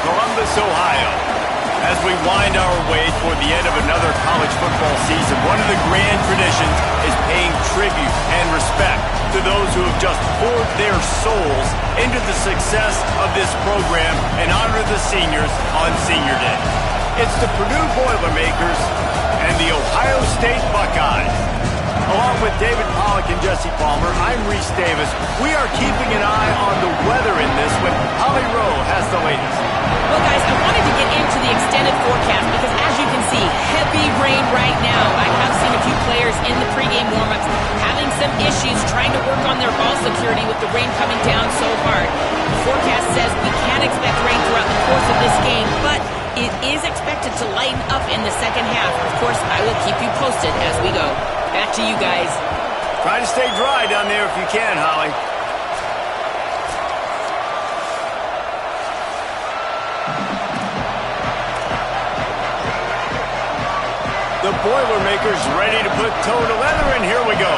Columbus, Ohio. As we wind our way toward the end of another college football season, one of the grand traditions is paying tribute and respect to those who have just poured their souls into the success of this program and honor the seniors on Senior Day. It's the Purdue Boilermakers and the Ohio State Buckeyes. Along with David Pollack and Jesse Palmer, I'm Reese Davis. We are keeping an eye on the weather in this when Holly Rowe has the latest. Well, guys, I wanted to get into the extended forecast because, as you can see, heavy rain right now. I have seen a few players in the pregame warm-ups having some issues trying to work on their ball security with the rain coming down so hard. The forecast says we can expect rain throughout the course of this game, but it is expected to lighten up in the second half. Of course, I will keep you posted as we go. Back to you guys. Try to stay dry down there if you can, Holly. The Boilermakers ready to put toe to leather, and here we go.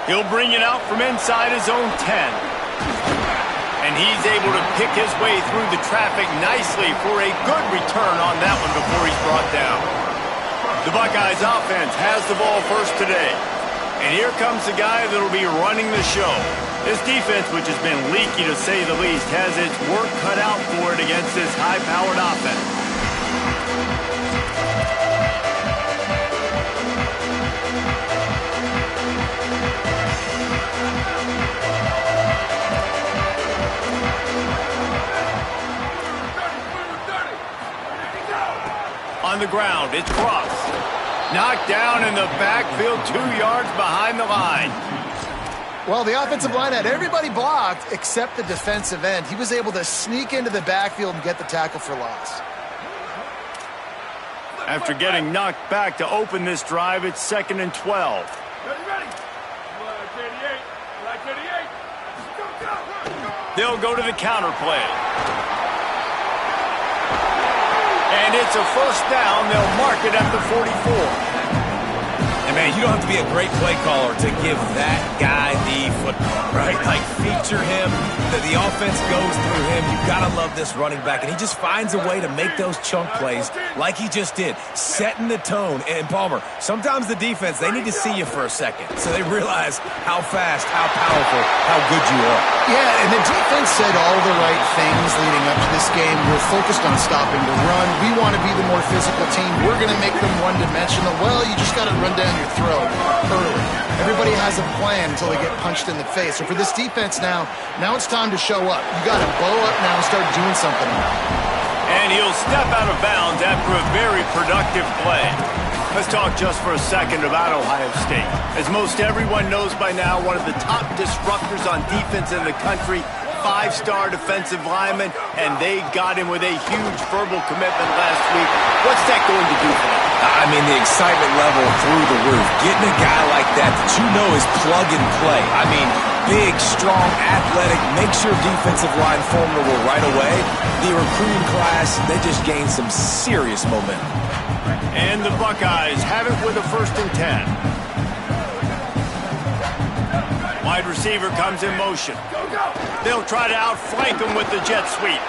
He'll bring it out from inside his own 10. And he's able to pick his way through the traffic nicely for a good return on that one before he's brought down. The Buckeyes offense has the ball first today. And here comes the guy that'll be running the show. This defense, which has been leaky to say the least, has its work cut out for it against this high-powered offense. On the ground, it's Cross. Knocked down in the backfield, 2 yards behind the line. Well, the offensive line had everybody blocked except the defensive end. He was able to sneak into the backfield and get the tackle for loss. After getting knocked back to open this drive, it's 2nd and 12. They'll go to the counter play. And it's a first down. They'll mark it at the 44. And, man, you don't have to be a great play caller to give that guy the football, right? Like, feature him. The offense goes through him. You've got to love this running back. And he just finds a way to make those chunk plays like he just did, setting the tone. And, Palmer, sometimes the defense, they need to see you for a second so they realize how fast, how powerful, how good you are. Yeah, and the defense said all the right things leading up to this game. We're focused on stopping the run. We want to be the more physical team. We're going to make them one-dimensional. Well, you just got to run down your throat early. Everybody has a plan until they get punched in the face. So for this defense now it's time to show up. You got to bow up now and start doing something about it. And he'll step out of bounds after a very productive play. Let's talk just for a second about Ohio State. As most everyone knows by now, one of the top disruptors on defense in the country, 5-star defensive lineman, and they got him with a huge verbal commitment last week. What's that going to do for them? I mean, the excitement level through the roof. Getting a guy like that you know is plug and play. I mean, big, strong, athletic, makes your defensive line formidable right away. The recruiting class, they just gained some serious momentum. And the Buckeyes have it with a 1st and 10. Wide receiver comes in motion. They'll try to outflank him with the jet sweep.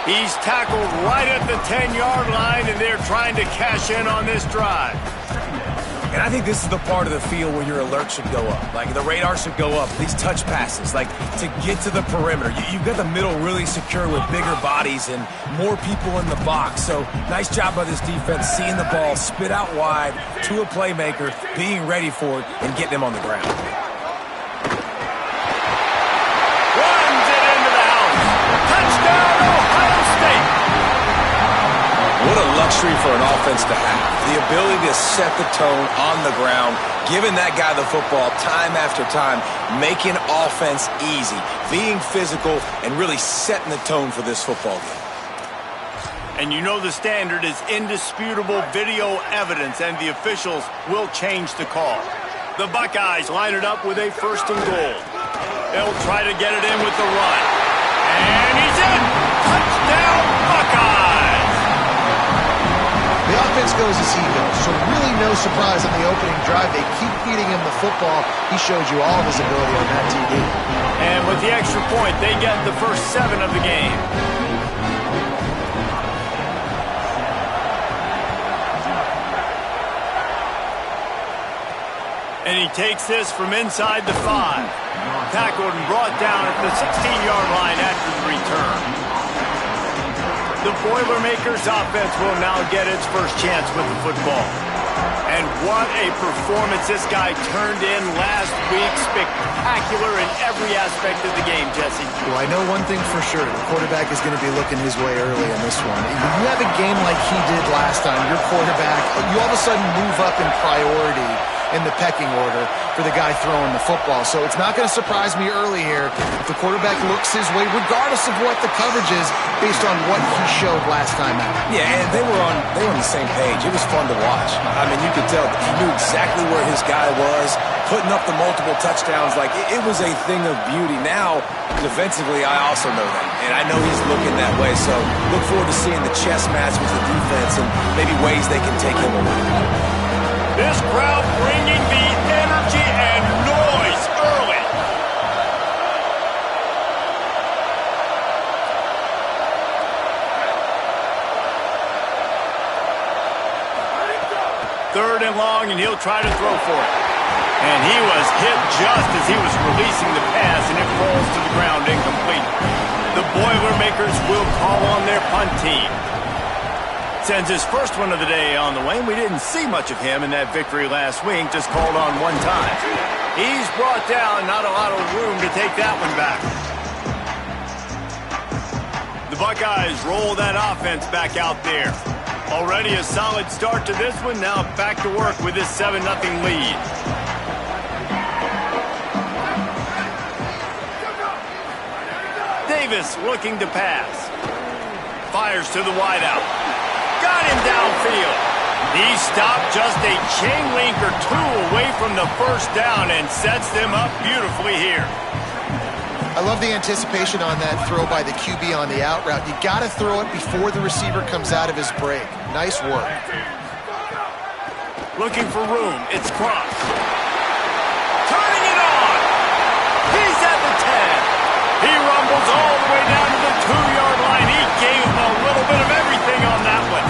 He's tackled right at the 10-yard line, and they're trying to cash in on this drive. And I think this is the part of the field where your alert should go up. Like, the radar should go up. These touch passes, like, to get to the perimeter. You've got the middle really secure with bigger bodies and more people in the box. So, nice job by this defense, seeing the ball spit out wide to a playmaker, being ready for it, and getting him on the ground. Runs it into the house. Touchdown, Ohio State. What a luxury for an offense to have. The ability to set the tone on the ground, giving that guy the football time after time, making offense easy, being physical, and really setting the tone for this football game. And you know the standard is indisputable video evidence, and the officials will change the call. The Buckeyes line it up with a 1st and goal. They'll try to get it in with the run. And he's in! Touchdown, Buckeyes! offense goes as he goes, so really no surprise on the opening drive. They keep feeding him the football. He showed you all of his ability on that TD. And with the extra point, they get the first 7 of the game. And he takes this from inside the 5. Tackled and brought down at the 16-yard line after the return. The Boilermakers offense will now get its first chance with the football. And what a performance this guy turned in last week. Spectacular in every aspect of the game, Jesse. Well, I know one thing for sure. The quarterback is going to be looking his way early in this one. When you have a game like he did last time, your quarterback, you all of a sudden move up in priority in the pecking order for the guy throwing the football. So it's not going to surprise me early here if the quarterback looks his way, regardless of what the coverage is, based on what he showed last time out. Yeah, and they were on the same page. It was fun to watch. I mean, you could tell he knew exactly where his guy was, putting up the multiple touchdowns. Like, it was a thing of beauty. Now, defensively, I also know that, and I know he's looking that way. So look forward to seeing the chess match with the defense and maybe ways they can take him away. This crowd bringing the energy and noise early. Third and long, and he'll try to throw for it. And he was hit just as he was releasing the pass, and it falls to the ground incomplete. The Boilermakers will call on their punt team. Sends his first one of the day on the way. We didn't see much of him in that victory last week, just called on one time. He's brought down, not a lot of room to take that one back. The Buckeyes roll that offense back out there. Already a solid start to this one, now back to work with this 7-0 lead. Davis looking to pass. Fires to the wideout. Got him downfield. He stopped just a chain link or 2 away from the first down and sets them up beautifully here. I love the anticipation on that throw by the QB on the out route. You got to throw it before the receiver comes out of his break. Nice work. Looking for room. It's Cross. Turning it on. He's at the 10. He rumbles all the way down to the 2-yard line. He gave him a little bit of everything on that one.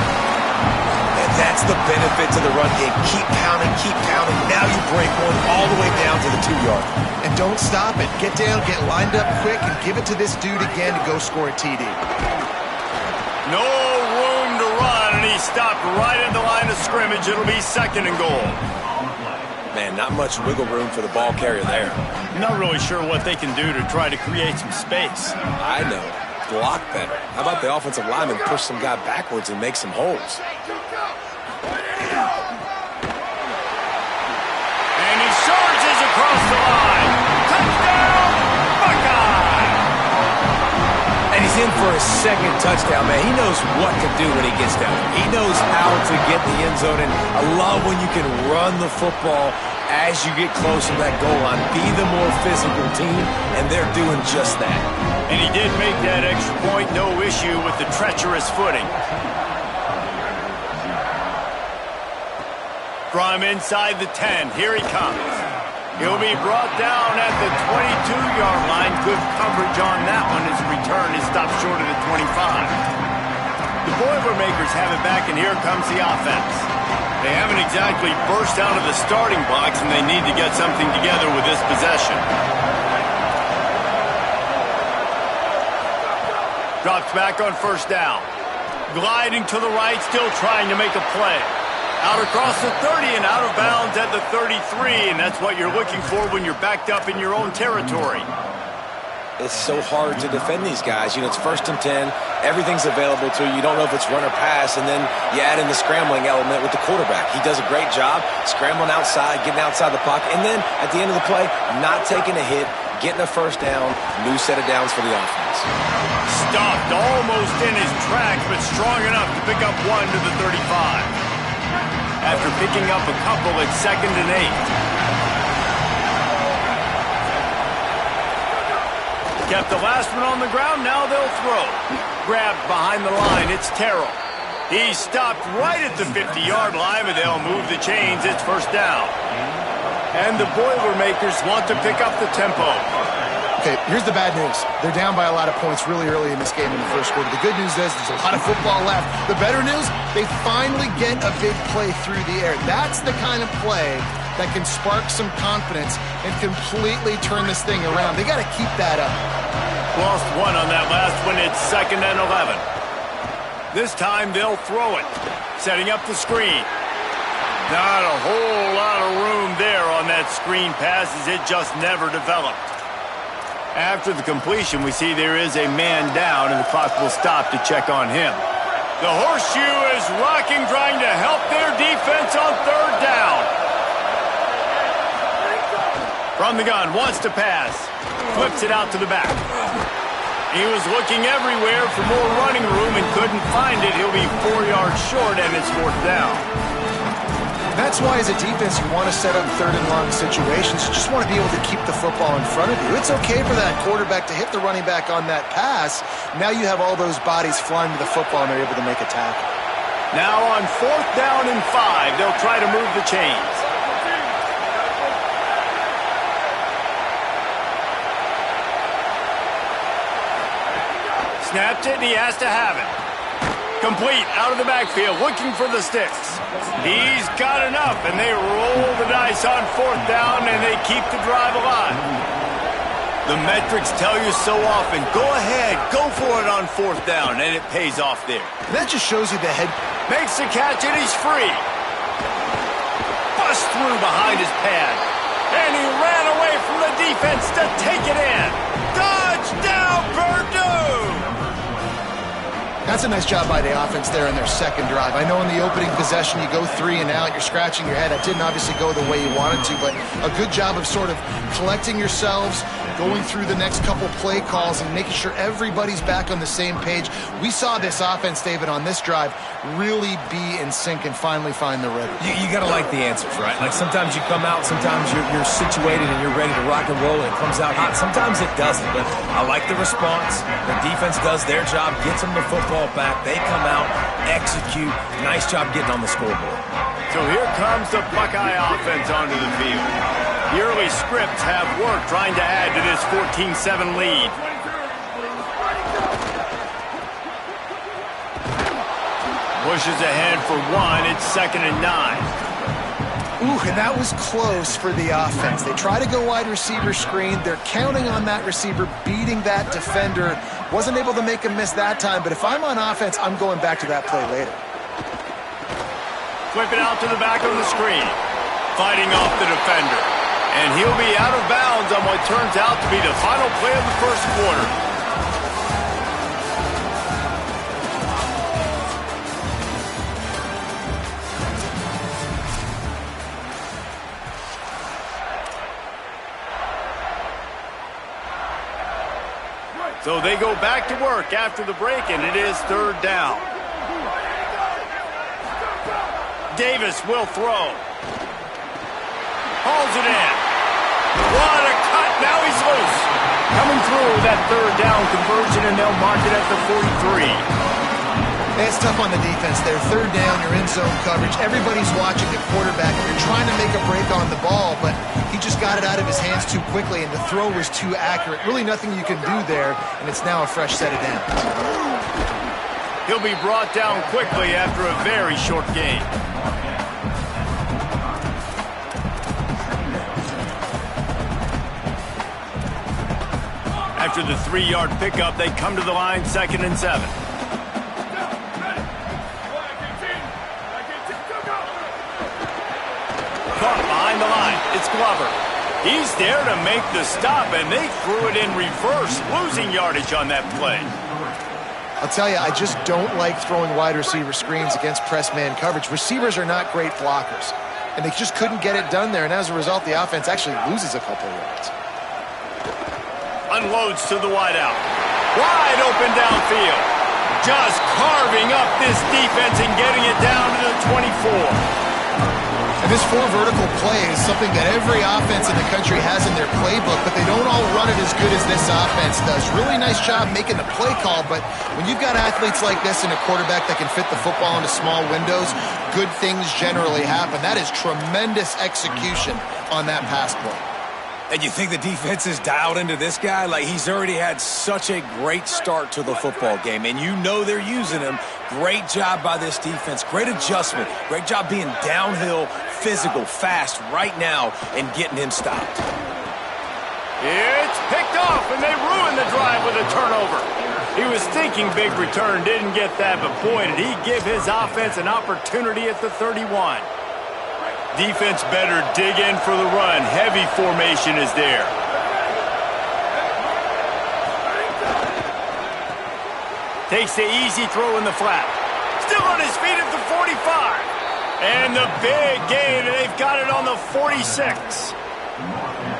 And that's the benefit to the run game. Keep pounding, keep pounding. Now you break one all the way down to the 2-yard line. And don't stop it. Get down, get lined up quick, and give it to this dude again to go score a TD. No room to run, and he stopped right at the line of scrimmage. It'll be 2nd and goal. Man, not much wiggle room for the ball carrier there. Not really sure what they can do to try to create some space. I know. Block better. How about the offensive lineman push some guy backwards and make some holes? And he charges across the line. Touchdown, Buckeye! And he's in for his 2nd touchdown, man. He knows what to do when he gets down. He knows how to get the end zone, and I love when you can run the football as you get close to that goal line. Be the more physical team, and they're doing just that. And he did make that extra point, no issue with the treacherous footing. From inside the 10, here he comes. He'll be brought down at the 22-yard line. Good coverage on that one. His return is stopped short of the 25. The Boilermakers have it back, and here comes the offense. They haven't exactly burst out of the starting blocks, and they need to get something together with this possession. Drops back on first down. Gliding to the right, still trying to make a play. Out across the 30 and out of bounds at the 33, and that's what you're looking for when you're backed up in your own territory. It's so hard to defend these guys. You know, it's 1st and 10. Everything's available to you. You don't know if it's run or pass, and then you add in the scrambling element with the quarterback. He does a great job scrambling outside, getting outside the pocket, and then at the end of the play, not taking a hit, getting a first down, new set of downs for the offense. Stopped almost in his tracks, but strong enough to pick up 1 to the 35. After picking up a couple at 2nd and 8. Kept the last one on the ground, now they'll throw. Grabbed behind the line, it's Terrell. He's stopped right at the 50-yard line, but they'll move the chains. It's first down. And the Boilermakers want to pick up the tempo. Okay, here's the bad news. They're down by a lot of points really early in this game in the first quarter. The good news is there's a lot of football left. The better news, they finally get a big play through the air. That's the kind of play that can spark some confidence and completely turn this thing around. They got to keep that up. Lost one on that last one. It's 2nd and 11. This time they'll throw it. Setting up the screen. Not a whole lot of room there on that screen pass as it just never developed. After the completion, we see there is a man down, and the clock will stop to check on him. The horseshoe is rocking, trying to help their defense on 3rd down. From the gun, wants to pass. Flips it out to the back. He was looking everywhere for more running room and couldn't find it. He'll be 4 yards short, and it's 4th down. That's why, as a defense, you want to set up 3rd and long situations. You just want to be able to keep the football in front of you. It's okay for that quarterback to hit the running back on that pass. Now you have all those bodies flying to the football, and they're able to make a tackle. Now on 4th down and 5, they'll try to move the chains. Snapped it, and he has to have it. Complete, out of the backfield, looking for the sticks. He's got enough, and they roll the dice on 4th down, and they keep the drive alive. The metrics tell you so often, go ahead, go for it on 4th down, and it pays off there. That just shows you the head. Makes the catch, and he's free. Bust through behind his pad. And he ran away from the defense to take it in. Touchdown, Purdue! That's a nice job by the offense there in their 2nd drive. I know in the opening possession you go 3 and out, you're scratching your head. That didn't obviously go the way you wanted to, but a good job of sort of collecting yourselves, going through the next couple play calls and making sure everybody's back on the same page. We saw this offense, David, on this drive really be in sync and finally find the rhythm. You got to like the answers, right? Like sometimes you come out, sometimes you're situated and you're ready to rock and roll and it comes out hot. Sometimes it doesn't, but I like the response. The defense does their job, gets them the football back. They come out, execute. Nice job getting on the scoreboard. So here comes the Buckeye offense onto the field. The early scripts have worked trying to add to this 14-7 lead. Pushes ahead for 1. It's 2nd and 9. Ooh, and that was close for the offense. They try to go wide receiver screen. They're counting on that receiver beating that defender. Wasn't able to make him miss that time, but if I'm on offense, I'm going back to that play later. Flip it out to the back of the screen. Fighting off the defender. And he'll be out of bounds on what turns out to be the final play of the first quarter. So they go back to work after the break, and it is 3rd down. Davis will throw. Hauls it in. What a cut. Now he's loose. Coming through that 3rd down conversion, and they'll mark it at the 43. It's tough on the defense there. 3rd down, you're in zone coverage. Everybody's watching the quarterback. You're trying to make a break on the ball, but he just got it out of his hands too quickly, and the throw was too accurate. Really nothing you can do there, and it's now a fresh set of downs. He'll be brought down quickly after a very short game. After the 3-yard pickup, they come to the line 2nd and 7. Caught behind the line. It's Glover. He's there to make the stop, and they threw it in reverse, losing yardage on that play. I'll tell you, I just don't like throwing wide receiver screens against press man coverage. Receivers are not great blockers, and they just couldn't get it done there, and as a result, the offense actually loses a couple of yards. Unloads to the wideout. Wide open downfield. Just carving up this defense and getting it down to the 24. And this 4 vertical play is something that every offense in the country has in their playbook, but they don't all run about it as good as this offense does. Really nice job making the play call, but when you've got athletes like this and a quarterback that can fit the football into small windows, good things generally happen. That is tremendous execution on that pass play. And you think the defense is dialed into this guy? Like, he's already had such a great start to the football game, and you know they're using him. Great job by this defense. Great adjustment. Great job being downhill, physical, fast right now, and getting him stopped. It's picked off, and they ruined the drive with a turnover. He was thinking big return, didn't get that, but boy, did he give his offense an opportunity at the 31. Defense better dig in for the run. Heavy formation is there. Takes the easy throw in the flat. Still on his feet at the 45. And the big gain, and they've got it on the 46.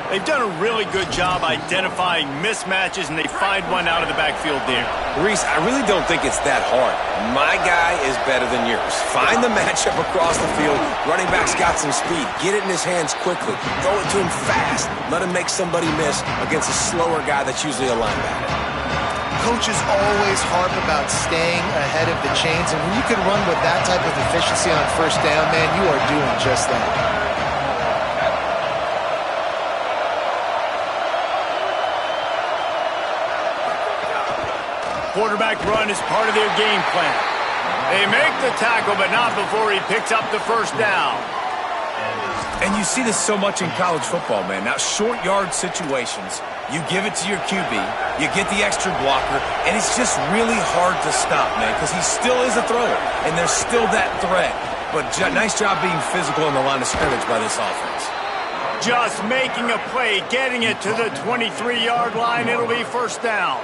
They've done a really good job identifying mismatches, and they find one out of the backfield there. Reese, I really don't think it's that hard. My guy is better than yours. Find the matchup across the field. Running back's got some speed. Get it in his hands quickly. Throw it to him fast. Let him make somebody miss against a slower guy that's usually a linebacker. Coaches always harp about staying ahead of the chains, and when you can run with that type of efficiency on first down, man, you are doing just that. Quarterback run is part of their game plan. They make the tackle, but not before he picks up the first down. And you see this so much in college football, man. Now, short yard situations, you give it to your QB, you get the extra blocker, and it's just really hard to stop, man, because he still is a thrower, and there's still that threat. But nice job being physical in the line of scrimmage by this offense. Just making a play, getting it to the 23-yard line. It'll be first down.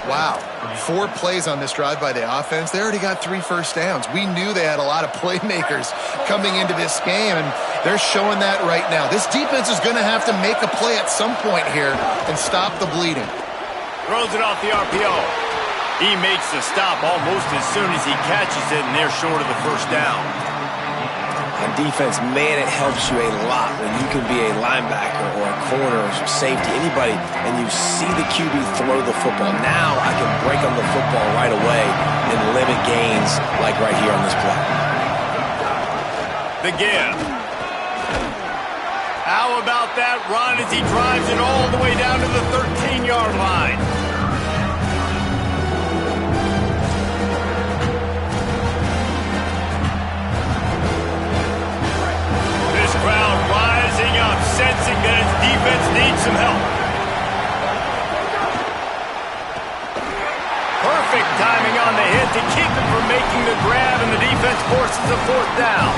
Wow, 4 plays on this drive by the offense. They already got 3 first downs. We knew they had a lot of playmakers coming into this game, and they're showing that right now. This defense is going to have to make a play at some point here and stop the bleeding. Throws it off the RPO. He makes the stop almost as soon as he catches it, and they're short of the first down. On defense, man, it helps you a lot when you can be a linebacker or a corner or safety, anybody, and you see the QB throw the football. Now I can break on the football right away and limit gains like right here on this play. The give. How about that run as he drives it all the way down to the 13-yard line? Crowd rising up, sensing that its defense needs some help. Perfect timing on the hit to keep him from making the grab, and the defense forces a fourth down.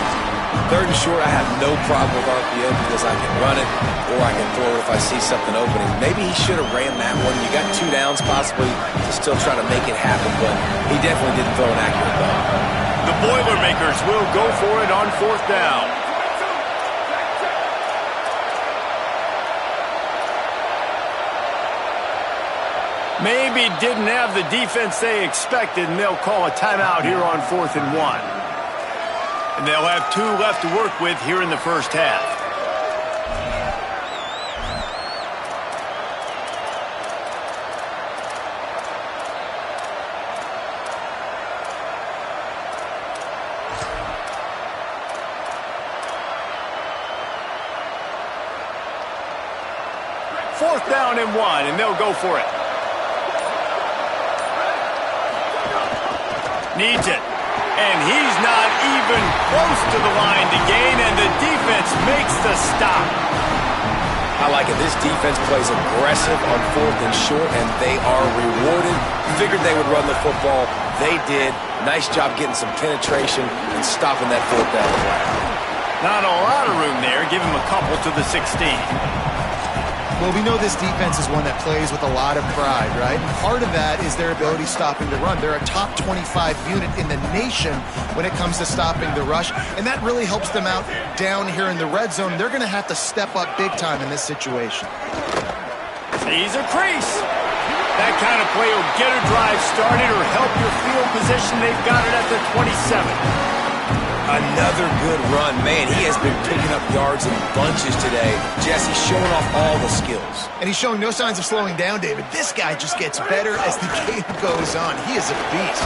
3rd and short, I have no problem with RPO because I can run it or I can throw it if I see something opening. Maybe he should have ran that one. You got 2 downs possibly to still try to make it happen, but he definitely didn't throw an accurate ball. The Boilermakers will go for it on 4th down. Maybe didn't have the defense they expected, and they'll call a timeout here on 4th and 1. And they'll have 2 left to work with here in the first half. Fourth down and 1, and they'll go for it. Needs it. And he's not even close to the line to gain, and the defense makes the stop. I like it. This defense plays aggressive on 4th and short, and they are rewarded. Figured they would run the football. They did. Nice job getting some penetration and stopping that 4th down play. Not a lot of room there. Give him a couple to the 16. Well, we know this defense is one that plays with a lot of pride, right? And part of that is their ability stopping the run. They're a top 25 unit in the nation when it comes to stopping the rush, and that really helps them out down here in the red zone. They're going to have to step up big time in this situation. He's a crease. That kind of play will get a drive started or help your field position. They've got it at the 27. Another good run. Man, he has been picking up yards in bunches today. Jesse showing off all the skills. And he's showing no signs of slowing down, David. This guy just gets better as the game goes on. He is a beast.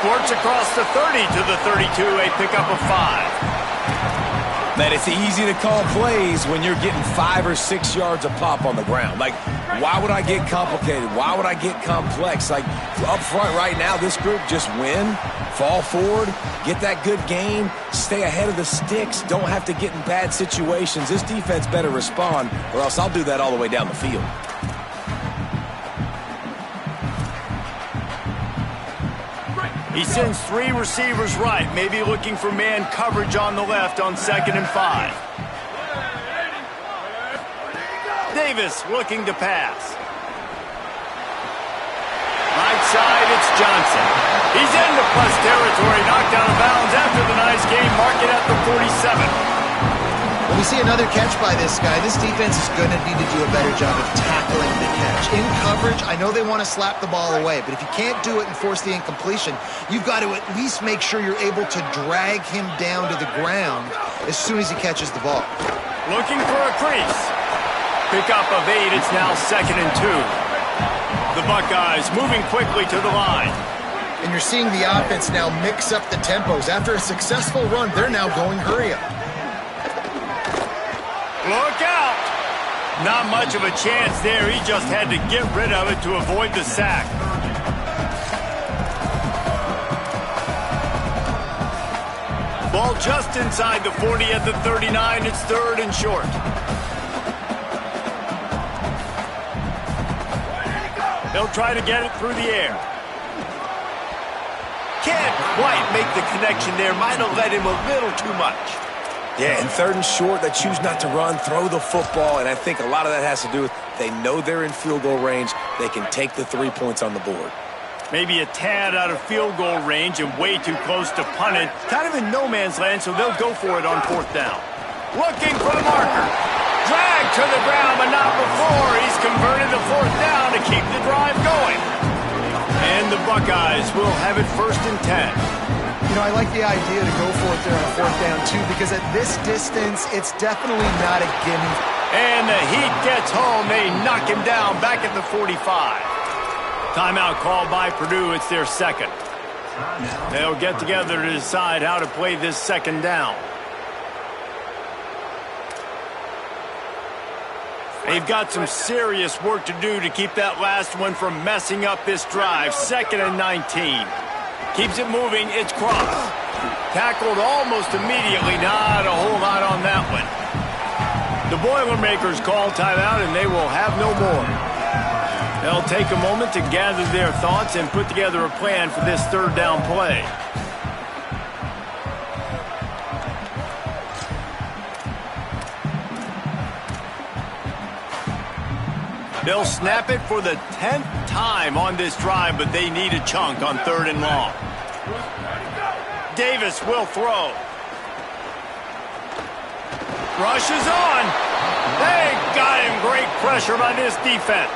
Squirts across the 30 to the 32, a pickup of 5. Man, it's easy to call plays when you're getting 5 or 6 yards a pop on the ground. Like, why would I get complicated? Why would I get complex? Like, up front right now, this group just win, fall forward, get that good game, stay ahead of the sticks, don't have to get in bad situations. This defense better respond, or else I'll do that all the way down the field. He sends 3 receivers right, maybe looking for man coverage on the left on 2nd and 5. Davis looking to pass. Right side, it's Johnson. He's into plus territory, knocked out of bounds after the nice game, marked it at the 47. When we see another catch by this guy, this defense is going to need to do a better job of tackling the catch. In coverage, I know they want to slap the ball away, but if you can't do it and force the incompletion, you've got to at least make sure you're able to drag him down to the ground as soon as he catches the ball. Looking for a crease. Pickup of 8, it's now 2nd and 2. The Buckeyes moving quickly to the line. And you're seeing the offense now mix up the tempos. After a successful run, they're now going hurry up. Look out! Not much of a chance there. He just had to get rid of it to avoid the sack. Ball just inside the 40 at the 39. It's 3rd and short. They'll try to get it through the air. Can't quite make the connection there. Might have led him a little too much. Yeah, and 3rd and short, they choose not to run, throw the football, and I think a lot of that has to do with they know they're in field goal range. They can take the 3 points on the board. Maybe a tad out of field goal range and way too close to punt it. Kind of in no man's land, so they'll go for it on 4th down. Looking for the marker. Dragged to the ground, but not before. He's converted the 4th down to keep the drive going. And the Buckeyes will have it 1st and 10. You know, I like the idea to go for it there on 4th down, too, because at this distance, it's definitely not a gimme. And the Heat gets home. They knock him down back at the 45. Timeout called by Purdue. It's their 2nd. They'll get together to decide how to play this 2nd down. They've got some serious work to do to keep that last one from messing up this drive. 2nd and 19. Keeps it moving. It's Cross. Tackled almost immediately. Not a whole lot on that one. The Boilermakers call timeout, and they will have no more. They'll take a moment to gather their thoughts and put together a plan for this 3rd down play. They'll snap it for the 10th time on this drive, but they need a chunk on 3rd and long. Davis will throw. Rushes on. They got him. Great pressure by this defense.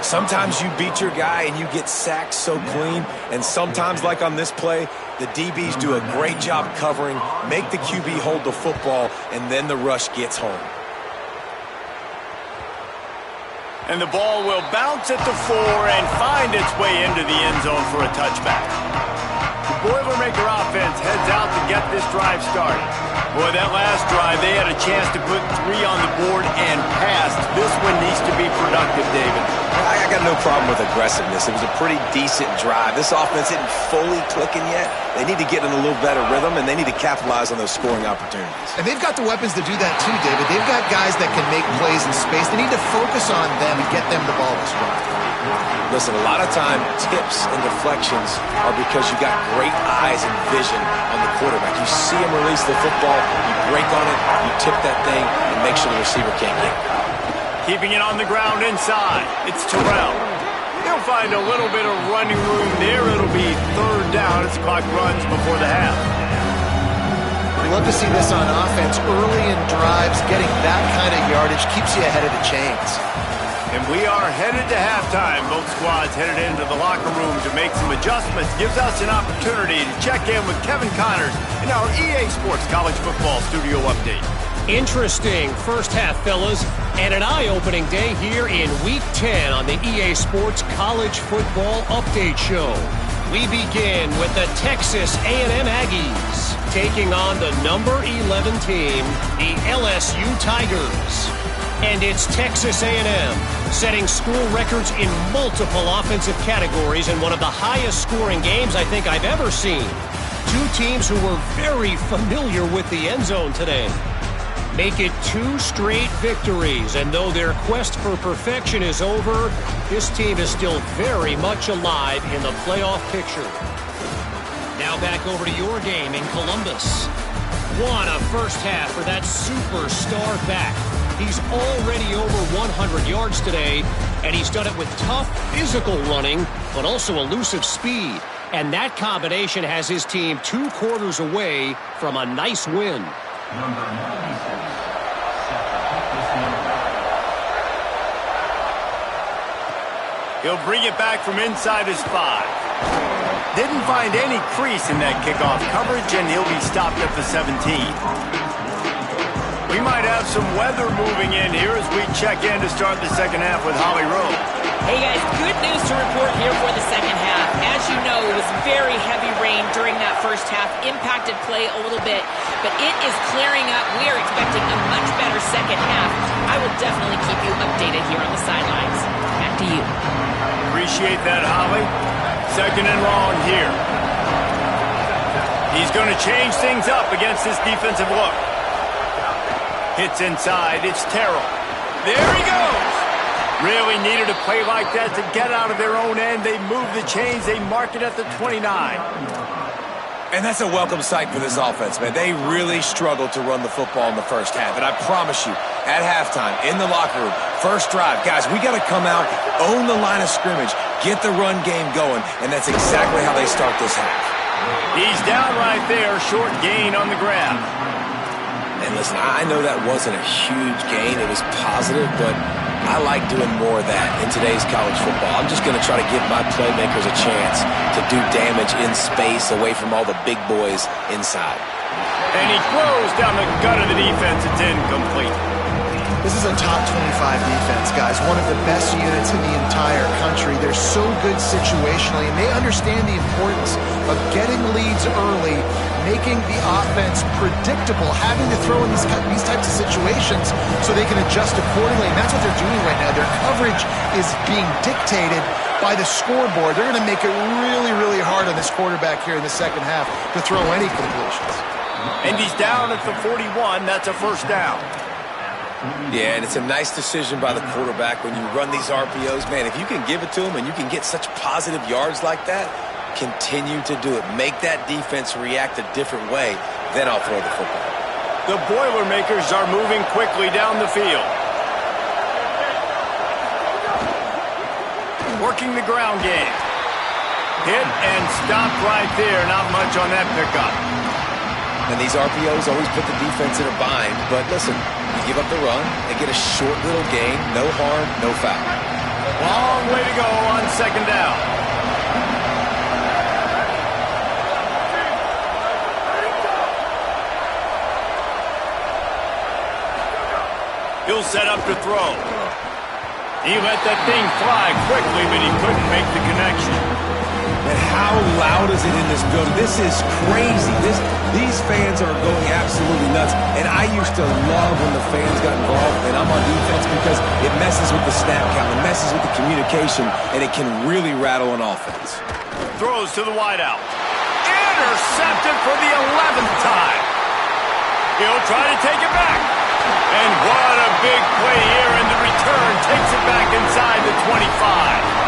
Sometimes you beat your guy and you get sacked so clean, and sometimes, like on this play, the DBs do a great job covering, make the QB hold the football, and then the rush gets home. And the ball will bounce at the 4 and find its way into the end zone for a touchback. The Boilermaker offense heads out to get this drive started. Boy, that last drive, they had a chance to put 3 on the board and passed. This one needs to be productive, David. I got no problem with aggressiveness. It was a pretty decent drive. This offense isn't fully clicking yet. They need to get in a little better rhythm, and they need to capitalize on those scoring opportunities. And they've got the weapons to do that too, David. They've got guys that can make plays in space. They need to focus on them and get them the ball this way. Listen, a lot of time, tips and deflections are because you got great eyes and vision on the quarterback. You see him release the football, you break on it, you tip that thing, and make sure the receiver can't get it. Keeping it on the ground inside. It's Terrell. He'll find a little bit of running room there. It'll be 3rd down as the clock runs before the half. We love to see this on offense. Early in drives, getting that kind of yardage keeps you ahead of the chains. And we are headed to halftime. Both squads headed into the locker room to make some adjustments. Gives us an opportunity to check in with Kevin Connors in our EA Sports College Football Studio Update. Interesting first half, fellas, and an eye-opening day here in Week 10 on the EA Sports College Football Update Show. We begin with the Texas A&M Aggies taking on the number 11 team, the LSU Tigers. And it's Texas A&M setting school records in multiple offensive categories in one of the highest scoring games I think I've ever seen. Two teams who were very familiar with the end zone today. Make it 2 straight victories, and though their quest for perfection is over, this team is still very much alive in the playoff picture. Now back over to your game in Columbus. What a first half for that superstar back. He's already over 100 yards today, and he's done it with tough physical running, but also elusive speed. And that combination has his team 2 quarters away from a nice win. He'll bring it back from inside his 5. Didn't find any crease in that kickoff coverage, and he'll be stopped at the 17. We might have some weather moving in here as we check in to start the second half with Holly Rowe. Hey guys, good news to report here for the second half. As you know, it was very heavy rain during that first half, impacted play a little bit, but it is clearing up. We are expecting a much better second half. I will definitely keep you updated here on the sidelines. Back to you. Appreciate that, Holly. Second and long here. He's going to change things up against this defensive look. Hits inside. It's Terrell. There he goes. Really needed a play like that to get out of their own end. They move the chains. They mark it at the 29. And that's a welcome sight for this offense, man. They really struggled to run the football in the first half. And I promise you, at halftime, in the locker room, first drive, guys, we got to come out, own the line of scrimmage, get the run game going, and that's exactly how they start this half. He's down right there, short gain on the grab. And listen, I know that wasn't a huge gain. It was positive, but I like doing more of that in today's college football. I'm just going to try to give my playmakers a chance to do damage in space away from all the big boys inside. And he throws down the gut of the defense. It's incomplete. This is a top 25 defense, guys. One of the best units in the entire country. They're so good situationally, and they understand the importance of getting leads early, making the offense predictable, having to throw in these types of situations so they can adjust accordingly. And that's what they're doing right now. Their coverage is being dictated by the scoreboard. They're going to make it really, really hard on this quarterback here in the second half to throw any completions. And he's down at the 41. That's a first down. Yeah, and it's a nice decision by the quarterback when you run these RPOs. Man, if you can give it to him and you can get such positive yards like that, continue to do it. Make that defense react a different way, then I'll throw the football. The Boilermakers are moving quickly down the field. Working the ground game. Hit and stopped right there. Not much on that pickup. And these RPOs always put the defense in a bind. But listen, you give up the run, they get a short little gain, no harm, no foul. Long way to go on second down. He'll set up to throw. He let that thing fly quickly, but he couldn't make the connection. And how loud is it in this building? This is crazy. These fans are going absolutely nuts. And I used to love when the fans got involved, and I'm on defense because it messes with the snap count, it messes with the communication, and it can really rattle an offense. Throws to the wideout. Intercepted for the 11th time. He'll try to take it back. And what a big play here, and the return takes it back inside the 25.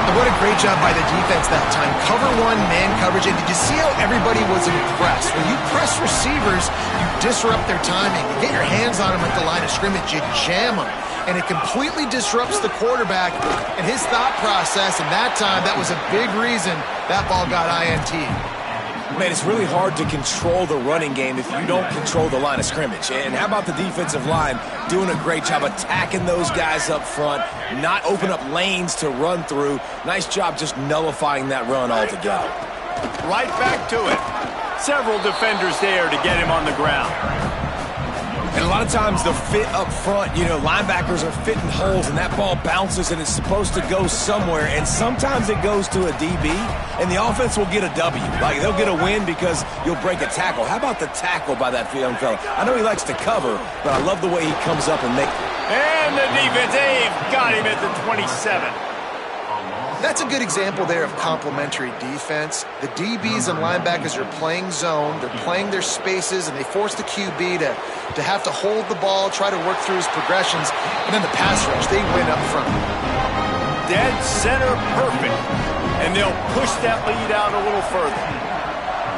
And what a great job by the defense that time. Cover one, man coverage. And did you see how everybody was impressed? When you press receivers, you disrupt their timing. You get your hands on them at the line of scrimmage. You jam them. And it completely disrupts the quarterback and his thought process. And that time, that was a big reason that ball got INT. Man, it's really hard to control the running game if you don't control the line of scrimmage. And how about the defensive line doing a great job attacking those guys up front, not open up lanes to run through. Nice job just nullifying that run altogether. Right back to it. Several defenders there to get him on the ground. And a lot of times the fit up front, linebackers are fitting holes and that ball bounces and it's supposed to go somewhere. And sometimes it goes to a DB and the offense will get a W. Like they'll get a win because you'll break a tackle. How about the tackle by that young fella? I know he likes to cover, but I love the way he comes up and makes it. And the defense, they've got him at the 27. That's a good example there of complementary defense. The DBs and linebackers are playing zone, they're playing their spaces, and they force the QB to have to hold the ball, try to work through his progressions, and then the pass rush, they win up front. Dead center perfect. And they'll push that lead out a little further.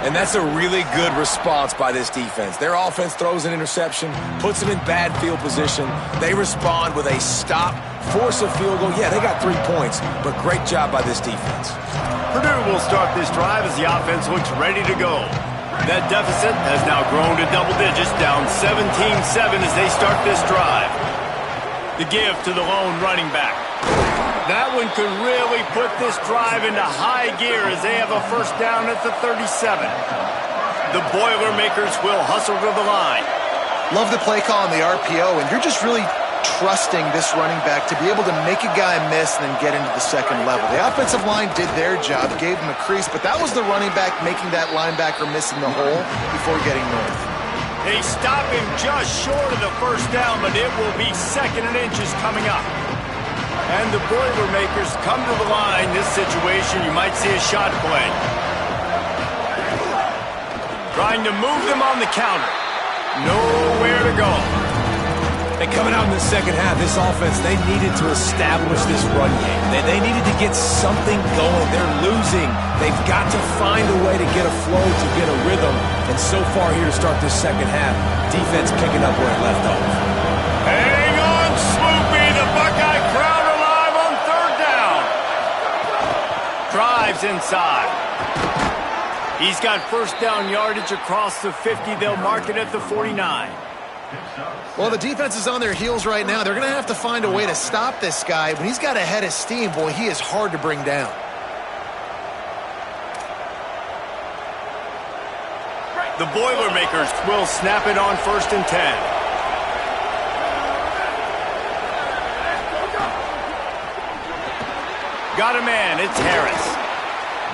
And that's a really good response by this defense. Their offense throws an interception, puts them in bad field position. They respond with a stop, force a field goal. Yeah, they got 3 points, but great job by this defense. Purdue will start this drive as the offense looks ready to go. That deficit has now grown to double digits, down 17-7 as they start this drive. The give to the lone running back. That one could really put this drive into high gear as they have a first down at the 37. The Boilermakers will hustle to the line. Love the play call on the RPO, and you're just really trusting this running back to be able to make a guy miss and then get into the second level. The offensive line did their job, gave him a crease, but that was the running back making that linebacker miss in the hole before getting north. They stop him just short of the first down, but it will be 2nd and inches coming up. And the Boilermakers come to the line. This situation, you might see a shot play. Trying to move them on the counter. Nowhere to go. And coming out in the second half, this offense, they needed to establish this run game. They needed to get something going. They're losing. They've got to find a way to get a flow, to get a rhythm. And so far here to start this second half, defense picking up where it left off. Hang on, Sloopy. The Buckeye crowd alive on 3rd down. Drives inside. He's got first down yardage across the 50. They'll mark it at the 49. Well, the defense is on their heels right now. They're going to have to find a way to stop this guy. When he's got a head of steam, boy, he is hard to bring down. The Boilermakers will snap it on 1st and 10. Got a man, it's Harris.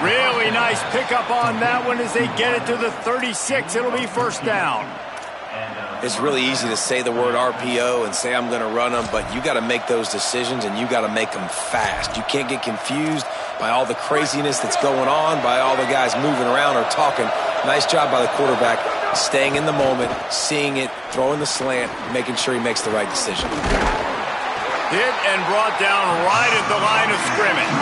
Really nice pickup on that one as they get it to the 36. It'll be first down. It's really easy to say the word RPO and say I'm going to run them, but you got to make those decisions and you got to make them fast. You can't get confused by all the craziness that's going on, by all the guys moving around or talking. Nice job by the quarterback, staying in the moment, seeing it, throwing the slant, making sure he makes the right decision. Hit and brought down right at the line of scrimmage.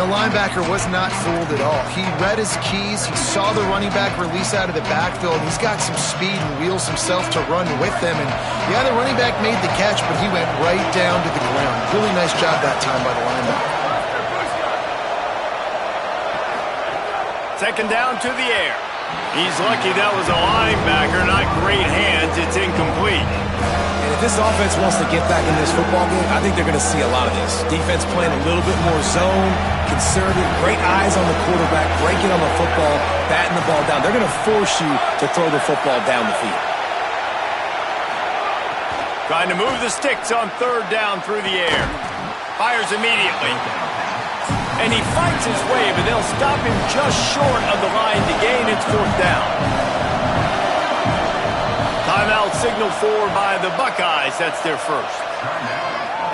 The linebacker was not fooled at all. He read his keys. He saw the running back release out of the backfield. He's got some speed and wheels himself to run with them. And yeah, the running back made the catch, but he went right down to the ground. Really nice job that time by the linebacker. 2nd down to the air. He's lucky that was a linebacker, not great hands. It's incomplete. And if this offense wants to get back in this football game, I think they're going to see a lot of this. Defense playing a little bit more zone, conservative, great eyes on the quarterback, breaking on the football, batting the ball down. They're going to force you to throw the football down the field. Trying to move the sticks on 3rd down through the air. Fires immediately. And he fights his way, but they'll stop him just short of the line to gain. It's 4th down. Timeout signaled for by the Buckeyes. That's their first.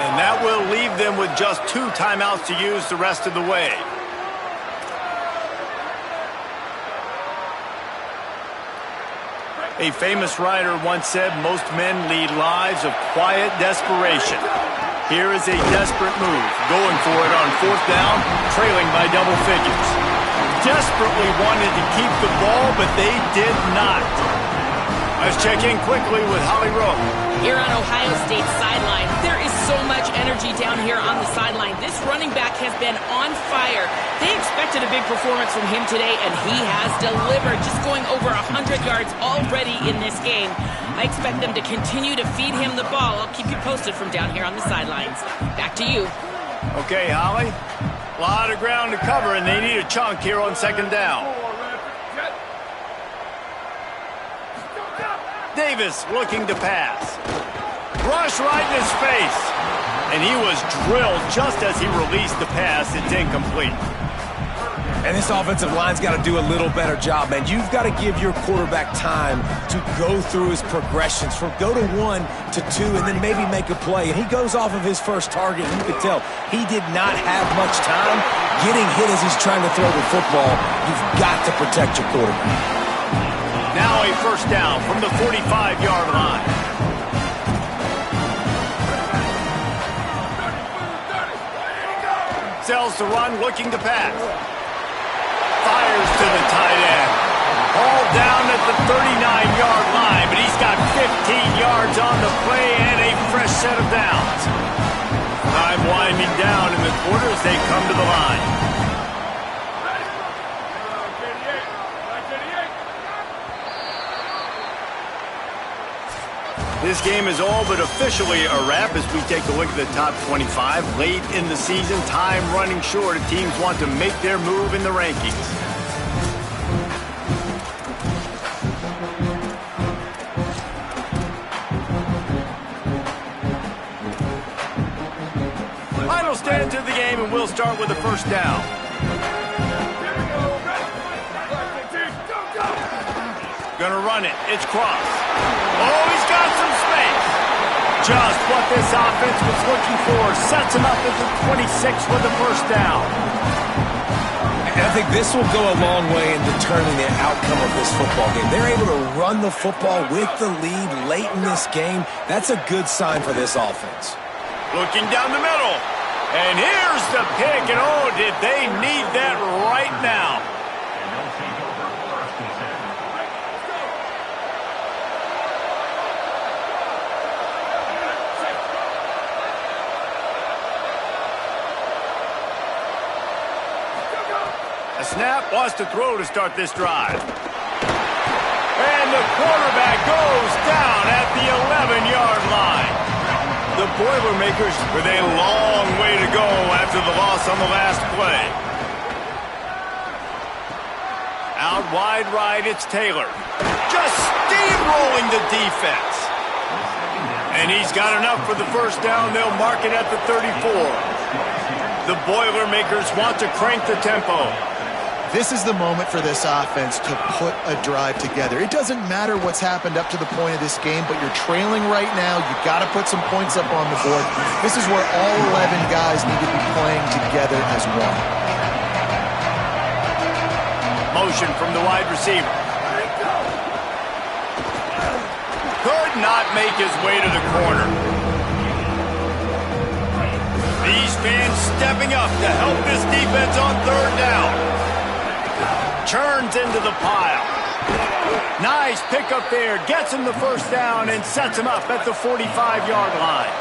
And that will leave them with just 2 timeouts to use the rest of the way. A famous writer once said, most men lead lives of quiet desperation. Here is a desperate move, going for it on 4th down, trailing by double figures. Desperately wanted to keep the ball, but they did not. Let's check in quickly with Holly Rowe. Here on Ohio State's sideline, there is so much energy down here on the sideline. This running back has been on fire. They expected a big performance from him today, and he has delivered, just going over 100 yards already in this game. I expect them to continue to feed him the ball. I'll keep you posted from down here on the sidelines. Back to you. Okay, Holly. A lot of ground to cover, and they need a chunk here on second down. Davis looking to pass. Rush right in his face. And he was drilled just as he released the pass. It's incomplete. And this offensive line's got to do a little better job, man. You've got to give your quarterback time to go through his progressions from go to 1 to 2 and then maybe make a play. And he goes off of his first target, and you could tell he did not have much time getting hit as he's trying to throw the football. You've got to protect your quarterback. Now a first down from the 45-yard line. Sells the run, looking to pass. Fires to the tight end. All down at the 39-yard line, but he's got 15 yards on the play and a fresh set of downs. Time winding down in the quarter as they come to the line. This game is all but officially a wrap as we take a look at the top 25. Late in the season, time running short. Teams want to make their move in the rankings. Final stand to the game, and we'll start with the first down. Gonna run it. It's Cross. Oh, he's got some space. Just what this offense was looking for. Sets him up at the 26 for the first down. And I think this will go a long way in determining the outcome of this football game. They're able to run the football with the lead late in this game. That's a good sign for this offense. Looking down the middle. And here's the pick. And oh, did they need that right now. A snap, wants to throw to start this drive. And the quarterback goes down at the 11-yard line. The Boilermakers with a long way to go after the loss on the last play. Out wide right, it's Taylor. Just steamrolling the defense. And he's got enough for the first down. They'll mark it at the 34. The Boilermakers want to crank the tempo. This is the moment for this offense to put a drive together. It doesn't matter what's happened up to the point of this game, but you're trailing right now. You've got to put some points up on the board. This is where all 11 guys need to be playing together as one. Motion from the wide receiver. Could not make his way to the corner. These fans stepping up to help this defense on third down. Turns into the pile. Nice pickup there. Gets him the first down and sets him up at the 45-yard line.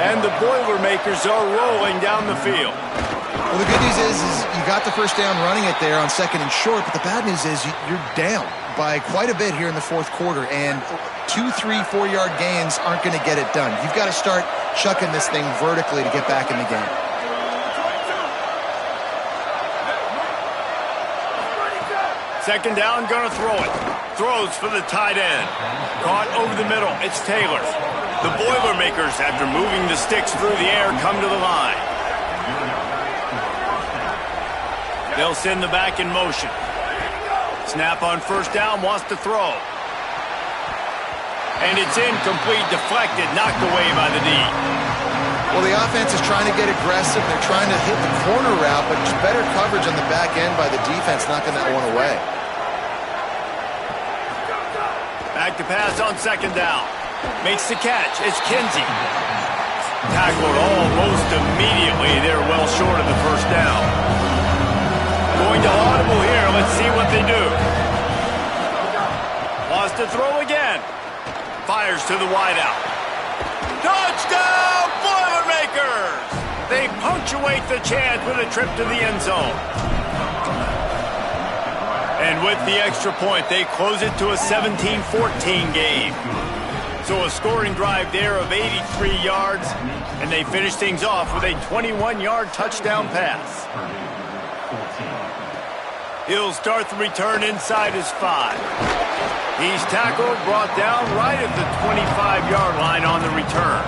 And the Boilermakers are rolling down the field. Well, the good news is you got the first down running it there on second and short, but the bad news is you're down by quite a bit here in the fourth quarter, and 2, 3, 4-yard gains aren't going to get it done. You've got to start chucking this thing vertically to get back in the game. Second down, gonna throw it. Throws for the tight end. Caught over the middle, it's Taylor. The Boilermakers, after moving the sticks through the air, come to the line. They'll send the back in motion. Snap on first down, wants to throw. And it's incomplete, deflected, knocked away by the D. Well, the offense is trying to get aggressive. They're trying to hit the corner route, but just better coverage on the back end by the defense, knocking that one away. Back to pass on second down. Makes the catch. It's Kinsey. Tackled almost immediately. They're well short of the first down. Going to audible here. Let's see what they do. Lost to throw again. Fires to the wideout. Touchdown, Boilermakers! They punctuate the chance with a trip to the end zone. And with the extra point, they close it to a 17-14 game. So a scoring drive there of 83 yards, and they finish things off with a 21-yard touchdown pass. He'll start the return inside his 5. He's tackled, brought down right at the 25-yard line on the return.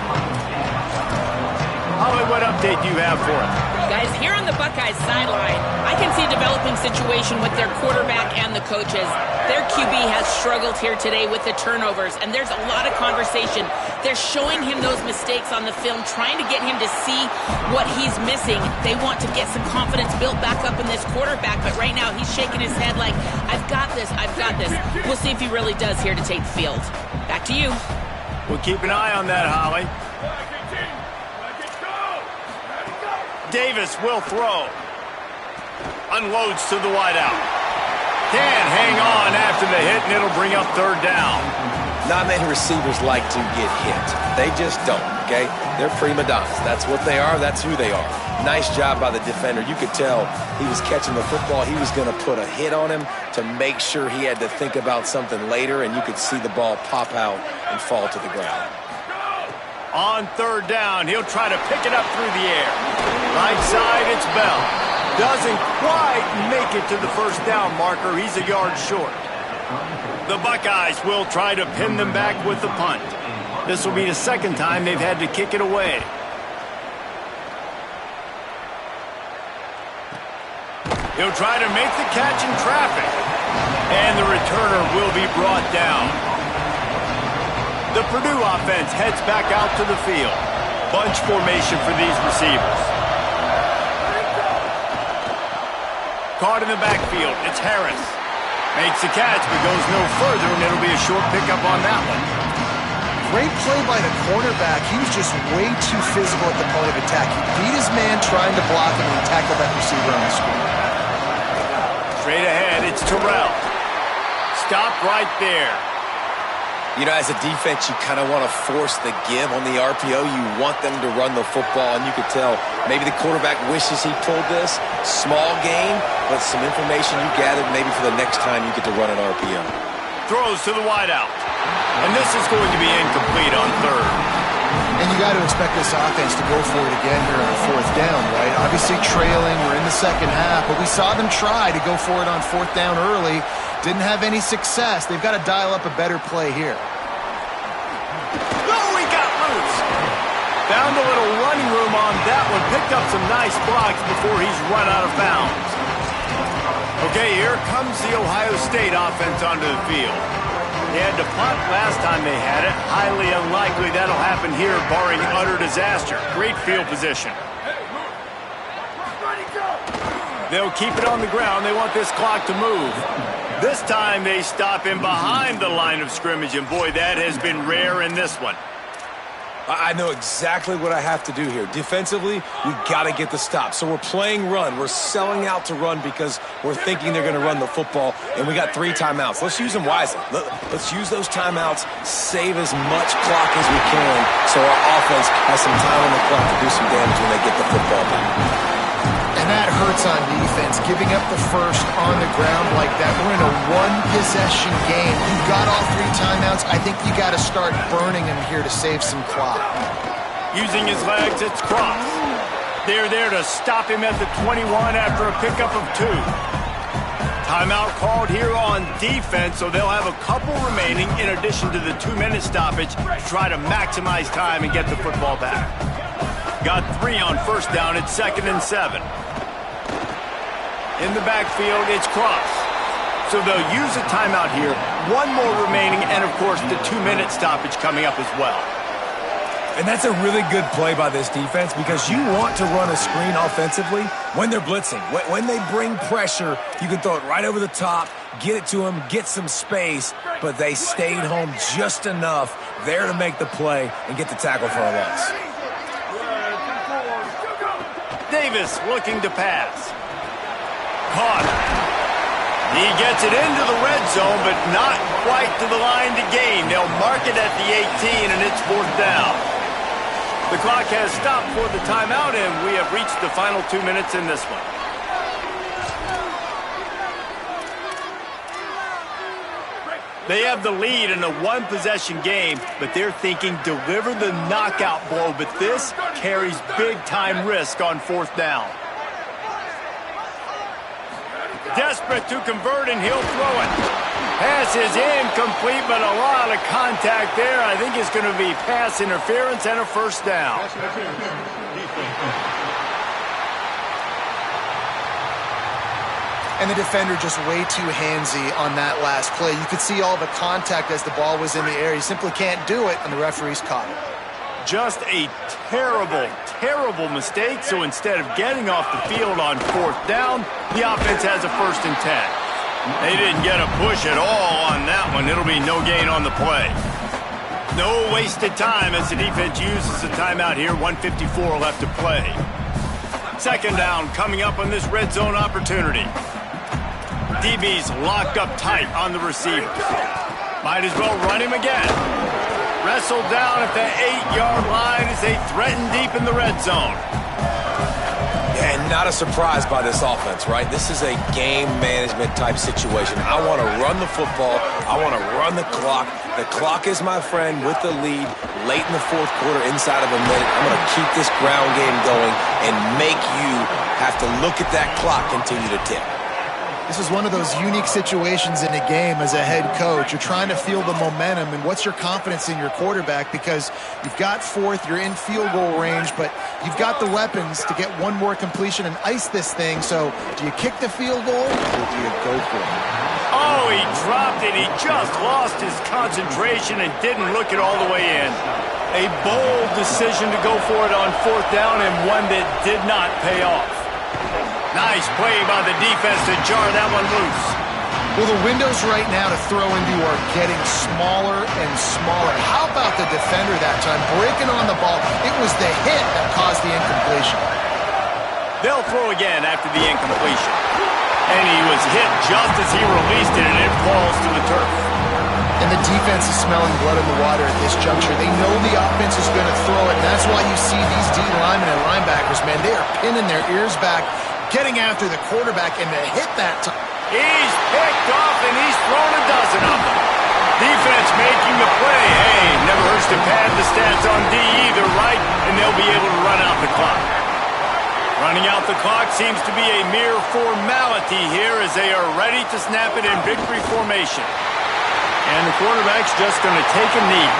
Holly, what update do you have for us? Guys, here on the Buckeyes sideline, I can see a developing situation with their quarterback and the coaches. Their QB has struggled here today with the turnovers, and there's a lot of conversation. They're showing him those mistakes on the film, trying to get him to see what he's missing. They want to get some confidence built back up in this quarterback, but right now he's shaking his head like, I've got this, I've got this. We'll see if he really does here to take the field. Back to you. We'll keep an eye on that, Holly. Davis will throw. Unloads to the wideout. Can't hang on after the hit, and it'll bring up third down. Not many receivers like to get hit. They just don't, okay? They're prima donnas. That's what they are. That's who they are. Nice job by the defender. You could tell he was catching the football. He was going to put a hit on him to make sure he had to think about something later, and you could see the ball pop out and fall to the ground. On third down, he'll try to pick it up through the air. Right side, it's Bell. Doesn't quite make it to the first down marker. He's a yard short. The Buckeyes will try to pin them back with the punt. This will be the second time they've had to kick it away. He'll try to make the catch in traffic. And the returner will be brought down. The Purdue offense heads back out to the field. Bunch formation for these receivers. Caught in the backfield, it's Harris. Makes the catch, but goes no further, and it'll be a short pickup on that one. Great play by the cornerback. He was just way too physical at the point of attack. He beat his man trying to block him, and he tackled that receiver on the screen. Straight ahead, it's Terrell. Stop right there. You know, as a defense, you kind of want to force the give on the RPO. You want them to run the football, and you could tell maybe the quarterback wishes he pulled this. Small gain, but some information you gathered maybe for the next time you get to run an RPO. Throws to the wideout. And this is going to be incomplete on third. And you got to expect this offense to go for it again here on fourth down, right? Obviously trailing, we're in the second half, but we saw them try to go for it on fourth down early. Didn't have any success. They've got to dial up a better play here. Oh, he got loose. Found a little running room on that one. Picked up some nice blocks before he's run out of bounds. Okay, here comes the Ohio State offense onto the field. They had to punt last time they had it. Highly unlikely that'll happen here, barring utter disaster. Great field position. They'll keep it on the ground. They want this clock to move. This time they stop him behind the line of scrimmage, and boy, that has been rare in this one. I know exactly what I have to do here. Defensively, we got to get the stop. So we're playing run. We're selling out to run because we're thinking they're going to run the football, and we got 3 timeouts. Let's use them wisely. Let's use those timeouts, save as much clock as we can so our offense has some time on the clock to do some damage when they get the football back. And that hurts on defense, giving up the first on the ground like that. We're in a one-possession game. You've got all 3 timeouts. I think you got to start burning them here to save some clock. Using his legs, it's Cross. They're there to stop him at the 21 after a pickup of 2. Timeout called here on defense, so they'll have a couple remaining in addition to the 2-minute stoppage to try to maximize time and get the football back. Got 3 on first down. It's 2nd and 7. In the backfield, it's Cross. So they'll use a timeout here. 1 more remaining, and of course, the 2-minute stoppage coming up as well. And that's a really good play by this defense because you want to run a screen offensively when they're blitzing. When they bring pressure, you can throw it right over the top, get it to them, get some space, but they stayed home just enough there to make the play and get the tackle for a loss. Davis looking to pass. Caught. He gets it into the red zone, but not quite to the line to gain. They'll mark it at the 18, and it's 4th down. The clock has stopped for the timeout, and we have reached the final 2 minutes in this one. They have the lead in a one-possession game, but they're thinking deliver the knockout blow, but this carries big-time risk on 4th down. Desperate to convert, and he'll throw it. Pass is incomplete, but a lot of contact there. I think it's going to be pass interference and a 1st down. And the defender just way too handsy on that last play. You could see all the contact as the ball was in the air. He simply can't do it, and the referee's caught it. Just a terrible, terrible mistake. So instead of getting off the field on 4th down, the offense has a 1st and 10. They didn't get a push at all on that one. It'll be no gain on the play. No wasted time as the defense uses a timeout here. 1:54 left to play. 2nd down coming up on this red zone opportunity. DB's locked up tight on the receiver. Might as well run him again. Wrestled down at the 8-yard line as they threaten deep in the red zone. And not a surprise by this offense, right? This is a game management type situation. I want to run the football. I want to run the clock. The clock is my friend with the lead late in the 4th quarter, inside of a minute. I'm going to keep this ground game going and make you have to look at that clock continue to tick. This is one of those unique situations in a game as a head coach. You're trying to feel the momentum, and what's your confidence in your quarterback? Because you've got 4th, you're in field goal range, but you've got the weapons to get one more completion and ice this thing. So do you kick the field goal, or do you go for it? Oh, he dropped it. He just lost his concentration and didn't look it all the way in. A bold decision to go for it on 4th down, and one that did not pay off. Nice play by the defense to jar that one loose. Well, the windows right now to throw into are getting smaller and smaller. How about the defender that time breaking on the ball? It was the hit that caused the incompletion. They'll throw again after the incompletion. And he was hit just as he released it, and it falls to the turf. And the defense is smelling blood in the water at this juncture. They know the offense is going to throw it, and that's why you see these D linemen and linebackers, man, they are pinning their ears back, getting after the quarterback, and to hit that time. He's picked off, and he's thrown a dozen of them. Defense making the play. Hey, never hurts to pad the stats on D either, right? And they'll be able to run out the clock. Running out the clock seems to be a mere formality here as they are ready to snap it in victory formation. And the quarterback's just going to take a knee.